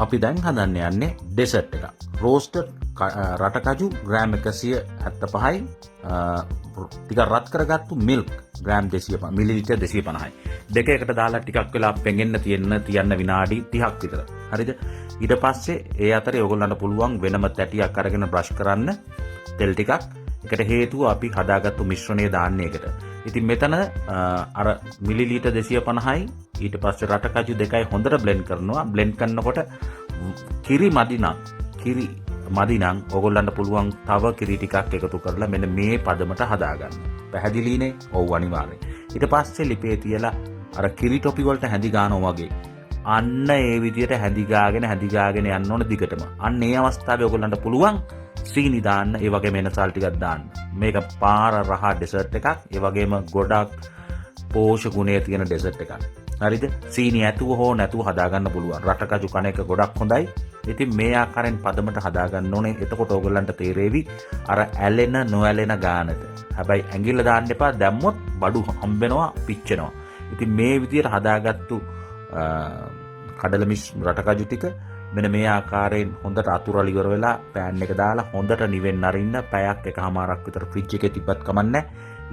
අපි දැන් හදන්න යන්නේ ඩෙසර්ට් එක. රෝස්ටඩ් රටකජු ග්‍රෑම් 175යි ටිකක් රත් කරගත්තු මිල්ක් ග්‍රෑම් 250 මිලිලිටර් 250යි. දෙක එකට දාලා ටිකක් වෙලා පෙඟෙන්න තියන්න විනාඩි 30ක් විතර. හරිද? ඊට පස්සේ ඒ අතරේ ඔයගොල්ලන්ට පුළුවන් වෙනම තැටියක් අරගෙන බ්‍රෂ් කරන්න තෙල් ටිකක්. ඒකට හේතුව අපි හදාගත්තු මිශ්‍රණය දාන්න එකට. ඉතින් මෙතන අර මිලිලිටර් 250යි ඊට පස්සේ රටකජු දෙකයි හොඳට බ්ලෙන්ඩ් කරනවා. බ්ලෙන්ඩ් කරනකොට කිරි මදි නම් ඔයගොල්ලන්ට පුළුවන් තව කිරි ටිකක් එකතු කරලා මෙන්න මේ පදමට හදාගන්න. පැහැදිලිනේ? ඔව් අනිවාර්යයෙන්. ඊට පස්සේ ලිපේ තියලා අර කිරි ටොපි වලට හැඳි ගන්නවා වගේ අන්න ඒ විදියට හැඳි ගාගෙන යන්න ඕන දිගටම. අන්න ඒ අවස්ථාවේ ඔයගොල්ලන්ට පුළුවන් සීනි දාන්න, ඒ වගේම එනසල් ටිකක් දාන්න. මේක පාර රහ ඩෙසර්ට් එකක්. ඒ වගේම ගොඩක් පෝෂක ගුණය තියෙන ඩෙසර්ට් එකක්. හරිද? සීනි ඇතුව හෝ නැතුව හදාගන්න පුළුවන්. රටකජු කන එක ගොඩක් හොඳයි. ඉතින් මේ ආකාරයෙන් පදමට හදාගන්න ඕනේ. එතකොට ඔයගොල්ලන්ට තේරෙවි අර ඇලෙන නොඇලෙන ගානට. හැබැයි ඇඟිල්ල දාන්න එපා. දැම්මොත් බඩු හම්බෙනවා, පිච්චෙනවා. ඉතින් මේ විදියට හදාගත්තු කඩල රටකජු ටික මෙන්න මේ ආකාරයෙන් හොඳට අතුරල ඉවර වෙලා පෑන් එක දාලා හොඳට නිවෙන්න අරින්න පැයක් එකමාරක් විතර ෆ්‍රිජ් එකේ තිබ්බත් කමන්නේ.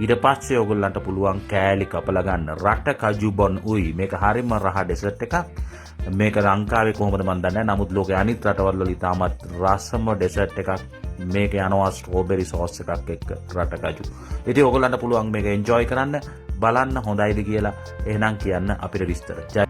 ඊට පස්සේ ඔයගොල්ලන්ට පුළුවන් කෑලි කපලා ගන්න. රටකජු බොන් උයි. මේක හරියම රහ ඩෙසර්ට් එකක්. මේක ලංකාවේ කොහොමද මන් දන්නේ නැහැ. නමුත් ලෝකේ අනිත් රටවල් වල ඉතාමත් රසම ඩෙසර්ට් එකක්. මේක යනවා ස්ට්‍රෝබෙරි සෝස් එකක් එක්ක රටකජු. ඉතින් ඔයගොල්ලන්ට පුළුවන් මේක එන්ජොයි කරන්න. බලන්න හොඳයිද කියලා එහෙනම් කියන්න අපිට විස්තර. ජය